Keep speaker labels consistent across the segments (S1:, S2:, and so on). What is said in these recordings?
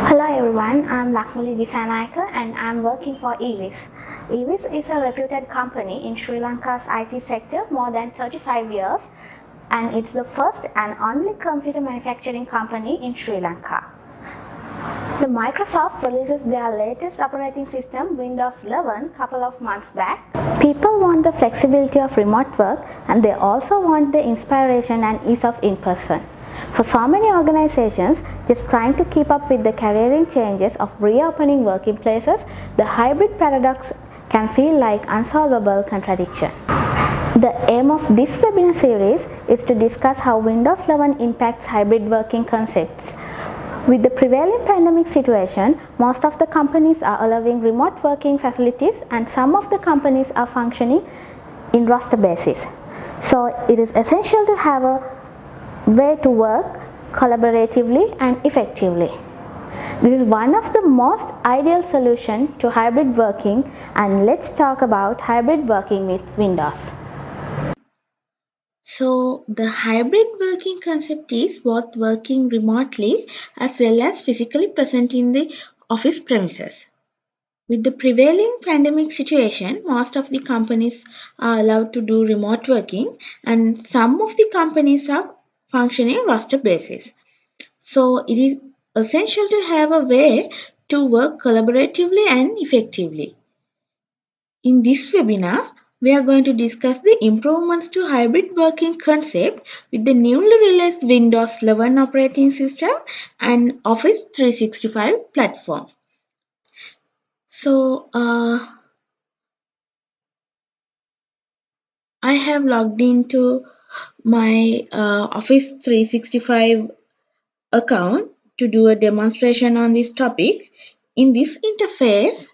S1: Hello everyone, I'm Lakmali Disanaika and I'm working for EVIS. EVIS is a reputed company in Sri Lanka's IT sector more than 35 years, and it's the first and only computer manufacturing company in Sri Lanka. The Microsoft releases their latest operating system, Windows 11, couple of months back. People want the flexibility of remote work, and they also want the inspiration and ease of in-person. For so many organizations, just trying to keep up with the careering changes of reopening working places, the hybrid paradox can feel like unsolvable contradiction. The aim of this webinar series is to discuss how Windows 11 impacts hybrid working concepts. With the prevailing pandemic situation, most of the companies are allowing remote working facilities, and some of the companies are functioning in roster basis. So it is essential to have a way to work collaboratively and effectively. This is one of the most ideal solutions to hybrid working, and let's talk about hybrid working with Windows. So the hybrid working concept is both working remotely as well as physically present in the office premises. With the prevailing pandemic situation, most of the companies are allowed to do remote working, and some of the companies are functioning roster basis. So it is essential to have a way to work collaboratively and effectively.
S2: In this webinar, we are going to discuss the improvements to hybrid working concept with the newly released Windows 11 operating system and Office 365 platform. So, I have logged into my Office 365 account to do a demonstration on this topic. In this interface,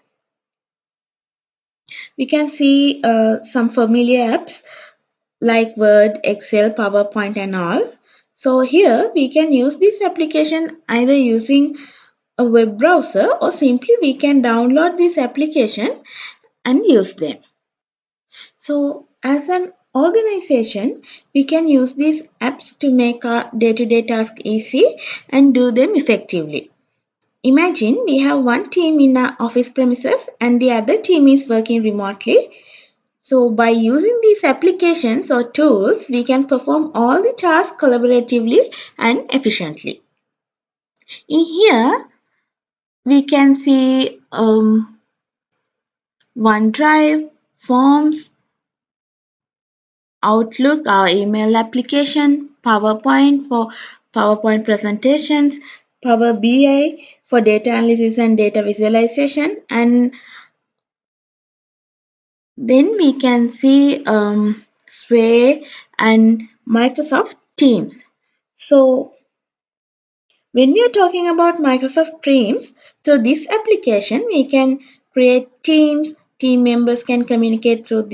S2: we can see some familiar apps like Word, Excel, PowerPoint and all. So here we can use this application either using a web browser or simply we can download this application and use them. So as an organization, we can use these apps to make our day-to-day task easy and do them effectively. Imagine we have one team in our office premises and the other team is working remotely. So by using these applications or tools, we can perform all the tasks collaboratively and efficiently. In here, we can see OneDrive, Forms, Outlook, our email application, PowerPoint for PowerPoint presentations, Power BI for data analysis and data visualization, and then we can see Sway and Microsoft Teams. So when we are talking about Microsoft Teams, through this application, we can create teams. Team members can communicate through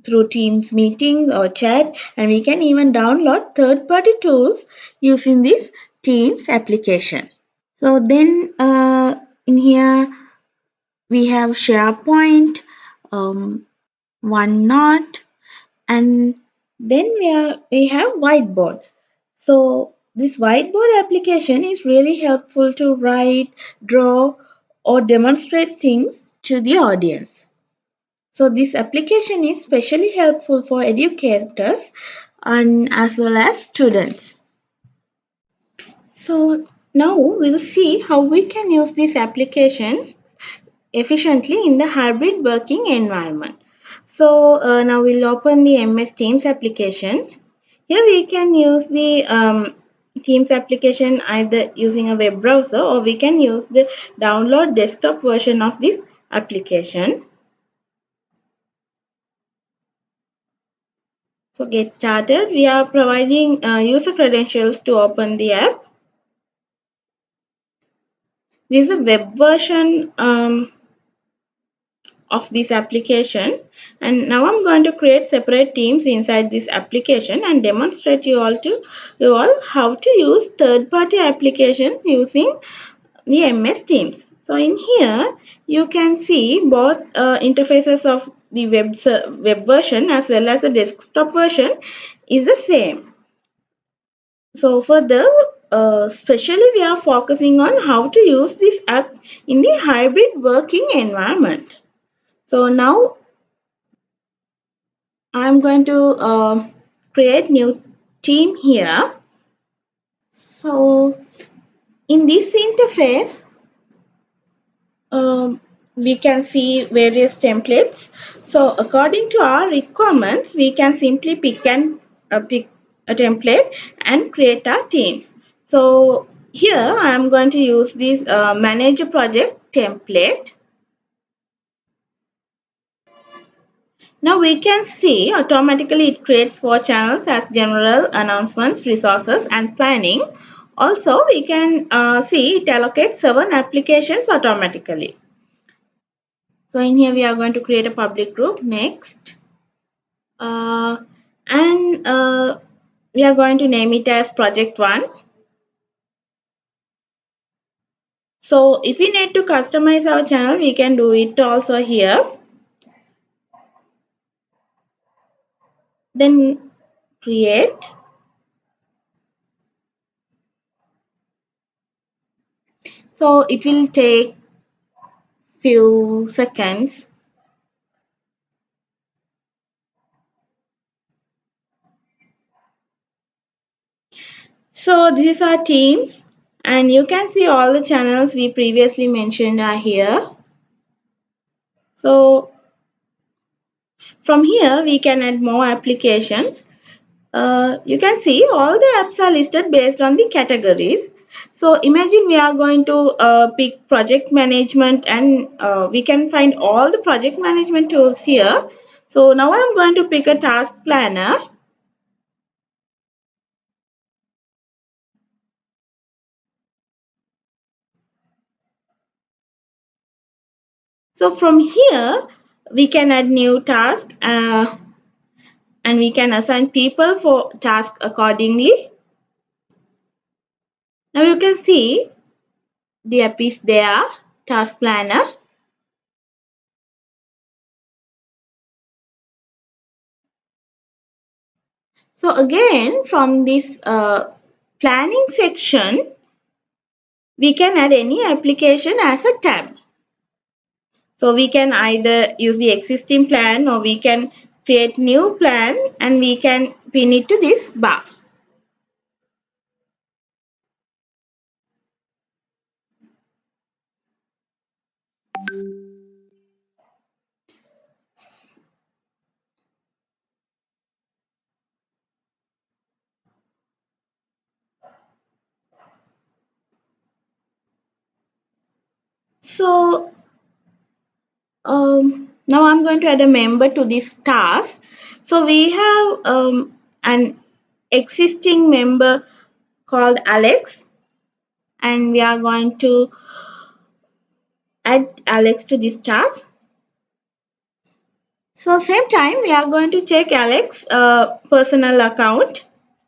S2: through Teams meetings or chat, and we can even download third-party tools using this Teams application. So then in here we have SharePoint, OneNote, and then we have Whiteboard. So this whiteboard application is really helpful to write, draw, or demonstrate things to the audience. So this application is especially helpful for educators and as well as students. So now we'll see how we can use this application efficiently in the hybrid working environment. So now we'll open the MS Teams application. Here we can use the Teams application either using a web browser or we can use the download desktop version of this application. So get started. We are providing user credentials to open the app. This is a web version of this application, and now I'm going to create separate teams inside this application and demonstrate you all how to use third-party application using the MS Teams. So in here you can see both interfaces of the web version as well as the desktop version is the same. So for the especially we are focusing on how to use this app in the hybrid working environment. So now I'm going to create new team here. So in this interface, we can see various templates. So according to our requirements, we can simply pick a template and create our teams. So here I am going to use this manage a project template. Now we can see automatically it creates 4 channels as general, announcements, resources and planning. Also we can see it allocates 7 applications automatically. So in here we are going to create a public group next. And we are going to name it as project 1. So if we need to customize our channel, we can do it also here. Then create. So it will take few seconds. So this is our teams and you can see all the channels we previously mentioned are here. So From here, we can add more applications. You can see all the apps are listed based on the categories. So imagine we are going to pick project management, and we can find all the project management tools here. So now I'm going to pick a task planner. So from here, we can add new task, and we can assign people for task accordingly. Now you can see the app is there, task planner. So again, from this planning section, we can add any application as a tab. So we can either use the existing plan, or we can create new plan and we can pin it to this bar. So now I'm going to add a member to this task. So we have an existing member called Alex, and we are going to add Alex to this task. So same time we are going to check Alex personal account.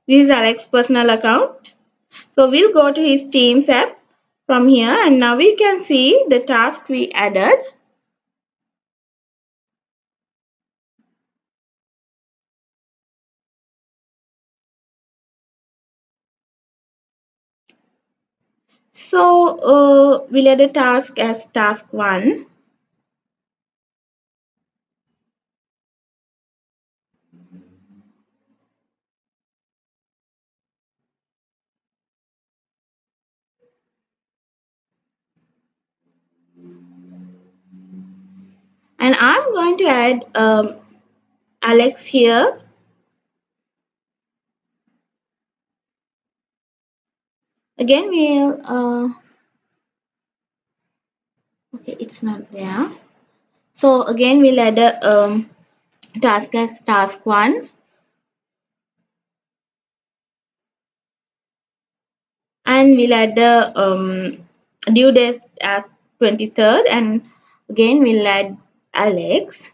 S2: This is Alex personal account. So we'll go to his Teams app from here, and now we can see the task we added. So we'll add a task as task 1. And I'm going to add Alex here. Again, we'll okay, it's not there. So again, we'll add a task as task 1, and we'll add the due date as 23rd, and again we'll add Alex.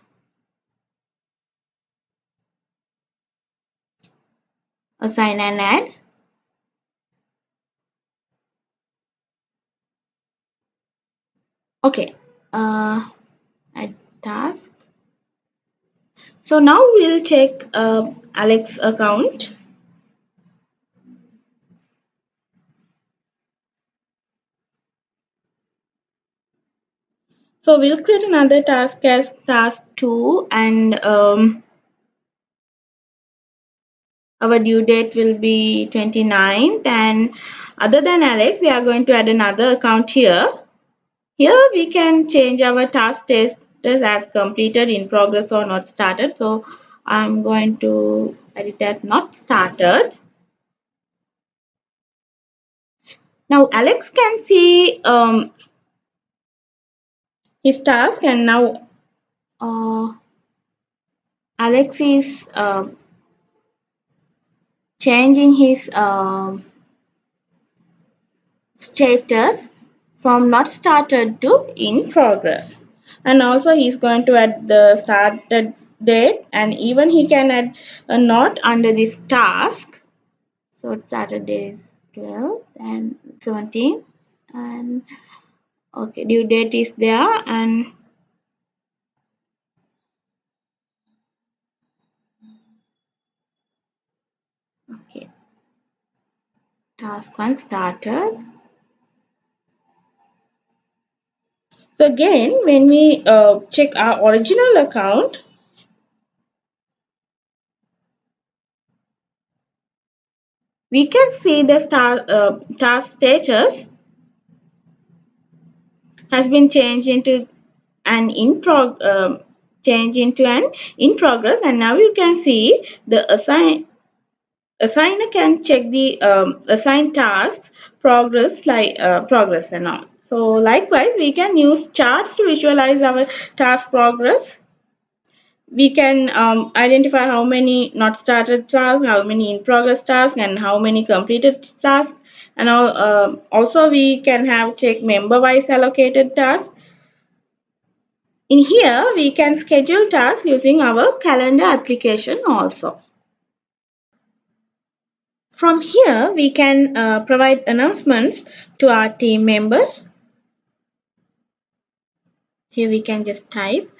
S2: Assign and add. Okay, add task. So now we'll check Alex account. So we'll create another task as task 2, and our due date will be 29th. And other than Alex, we are going to add another account here. Here we can change our task status as completed, in progress, or not started. So I'm going to edit as not started. Now Alex can see his task, and now Alex is changing his status from not started to in progress. And also he's going to add the started date, and even he can add a note under this task. So started date is 12 and 17, and okay, due date is there, and okay, task 1 started. So again, when we check our original account, we can see the task status has been changed into an in change into an in progress, and now you can see the assigner can check the assigned tasks progress and all. So likewise we can use charts to visualize our task progress. We can identify how many not started tasks, how many in progress tasks, and how many completed tasks, and all. Also we can have check member wise allocated tasks. In here we can schedule tasks using our calendar application also. From here we can provide announcements to our team members. Here we can just type.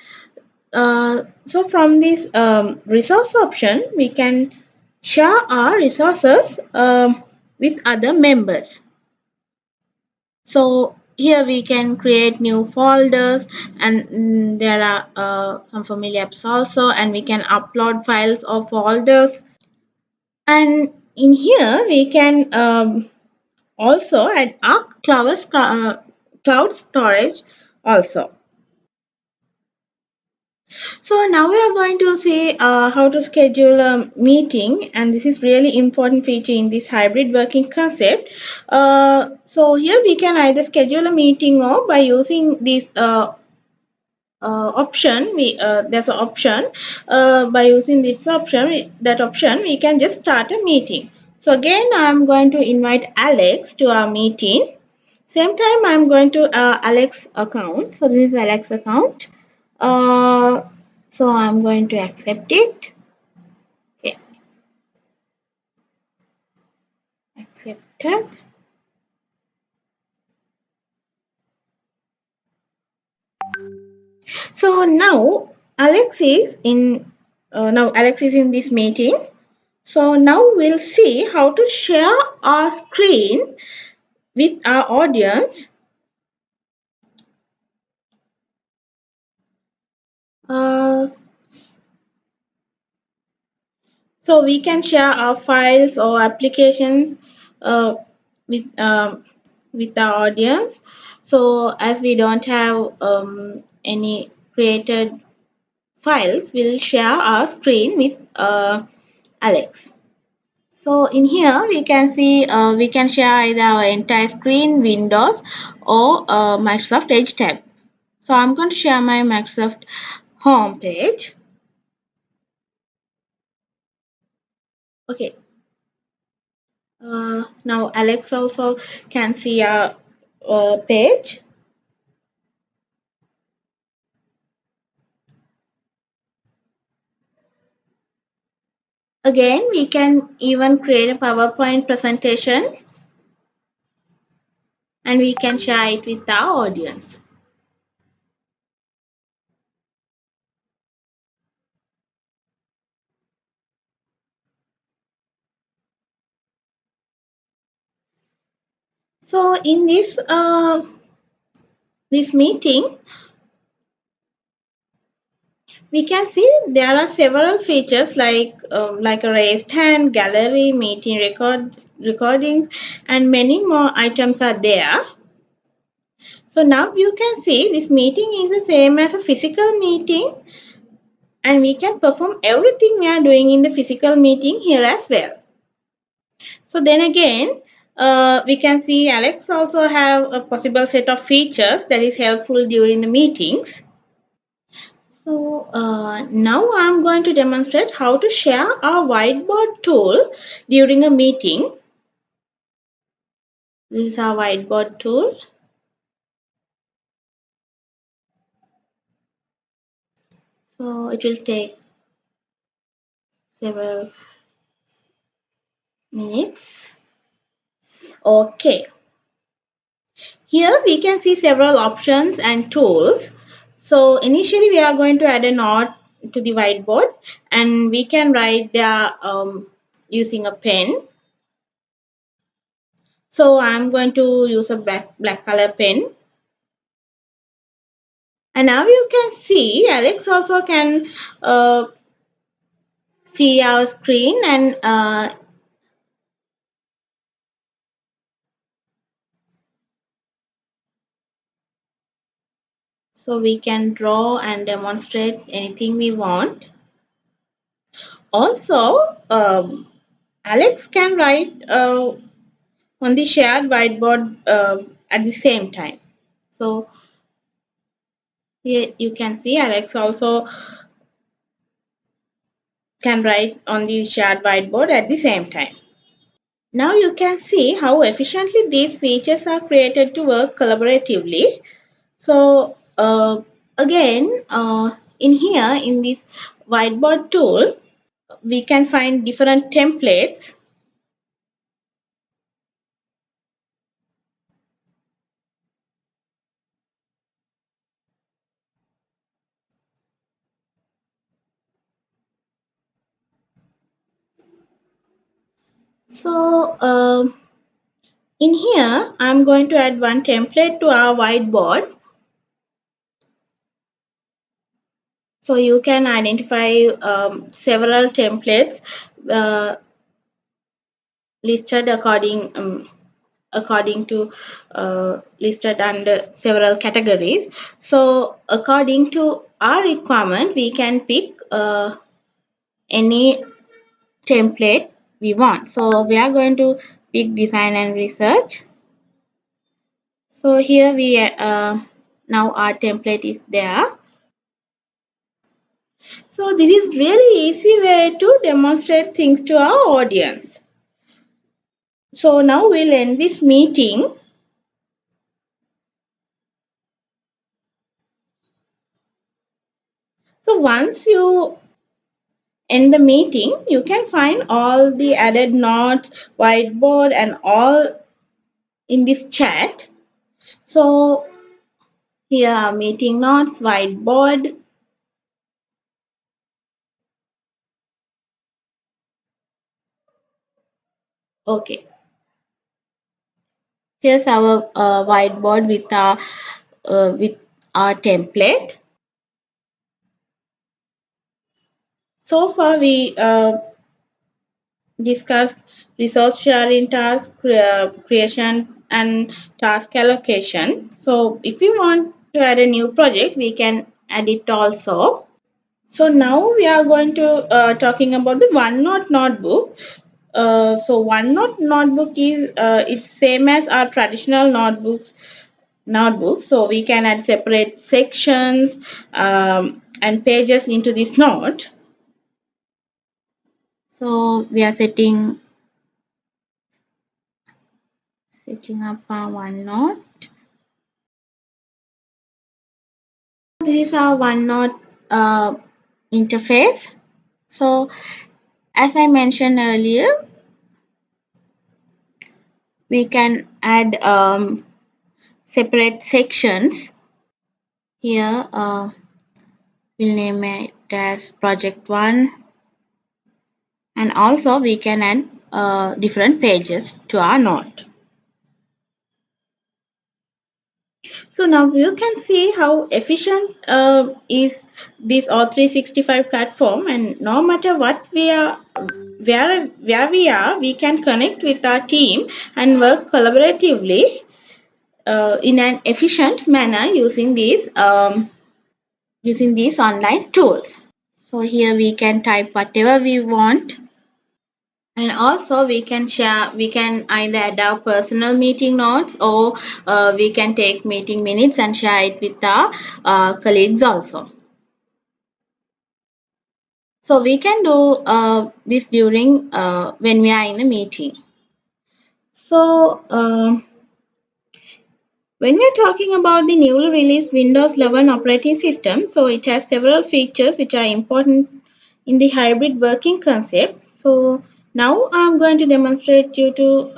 S2: So from this resource option, we can share our resources with other members. So here we can create new folders, and there are some familiar apps also, and we can upload files or folders. And in here we can also add our cloud storage also. So now we are going to see how to schedule a meeting, and this is really important feature in this hybrid working concept. So here we can either schedule a meeting or by using this option. There's an option by using this option. That option we can just start a meeting. So again, I'm going to invite Alex to our meeting. Same time, I'm going to Alex account. So this is Alex account. Uh, so I'm going to accept it. Okay, accepted. So now Alex is in this meeting. So now we'll see how to share our screen with our audience. Uh, so we can share our files or applications uh, with with our audience. So as we don't have any created files, we'll share our screen with Alex. So in here we can see we can share either our entire screen, Windows, or Microsoft Edge tab. So I'm going to share my Microsoft home page. Okay. Now Alex also can see our page. Again, we can even create a PowerPoint presentation, and we can share it with our audience. So in this meeting, we can see there are several features like a raised hand, gallery, meeting recordings, and many more items are there. So now you can see this meeting is the same as a physical meeting, and we can perform everything we are doing in the physical meeting here as well. So then again, we can see Alex also have a possible set of features that is helpful during the meetings. So now I'm going to demonstrate how to share our whiteboard tool during a meeting. This is our whiteboard tool. So it will take several minutes. Okay. Here we can see several options and tools. So initially we are going to add a note to the whiteboard, and we can write there using a pen. So I'm going to use a black color pen. And now you can see Alex also can see our screen, and So we can draw and demonstrate anything we want. Also, Alex can write on the shared whiteboard at the same time. So here you can see Alex also can write on the shared whiteboard at the same time. Now you can see how efficiently these features are created to work collaboratively. So again, in here in this whiteboard tool, we can find different templates. So in here, I'm going to add one template to our whiteboard. So you can identify several templates uh, listed according to listed under several categories. So according to our requirement, we can pick any template we want. So we are going to pick design and research. So here we now our template is there. So this is really easy way to demonstrate things to our audience. So now we'll end this meeting. So once you end the meeting, you can find all the added notes, whiteboard and all in this chat. So here are meeting notes, whiteboard. Okay. Here's our whiteboard with our template. So far we discussed resource sharing, task creation, and task allocation. So if you want to add a new project, we can add it also. So now we are going to talking about the OneNote notebook. So OneNote notebook is it's same as our traditional notebooks. So we can add separate sections and pages into this note. So we are setting up our OneNote. This is our OneNote interface. So as I mentioned earlier, we can add separate sections. Here we'll name it as project 1, and also we can add different pages to our note. So now you can see how efficient is this O365 platform, and no matter what we are, where we are, we can connect with our team and work collaboratively in an efficient manner using these online tools. So here we can type whatever we want, and also we can either add our personal meeting notes, or we can take meeting minutes and share it with our colleagues also. So we can do this during when we are in a meeting. So when we are talking about the newly released Windows 11 operating system, so it has several features which are important in the hybrid working concept. So now I'm going to demonstrate you to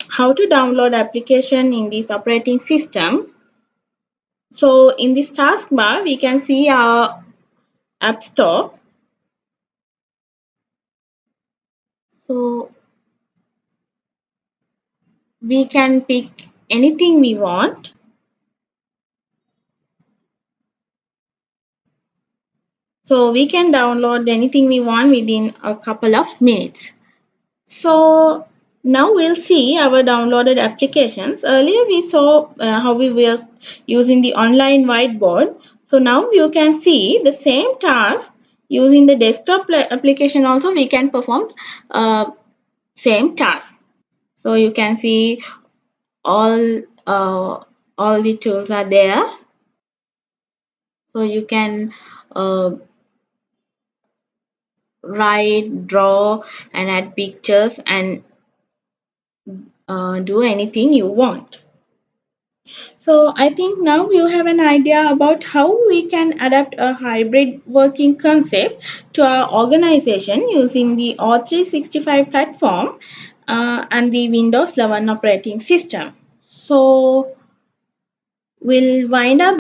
S2: how to download application in this operating system. So in this taskbar, we can see our App Store. So we can pick anything we want. So we can download anything we want within a couple of minutes. So Now we'll see our downloaded applications. Earlier we saw how we were using the online whiteboard. So now you can see the same task using the desktop application also we can perform same task. So you can see all all the tools are there. So you can uh, write, draw and add pictures and do anything you want. So I think now you have an idea about how we can adapt a hybrid working concept to our organization using the O365 platform and the Windows 11 operating system. So we'll wind up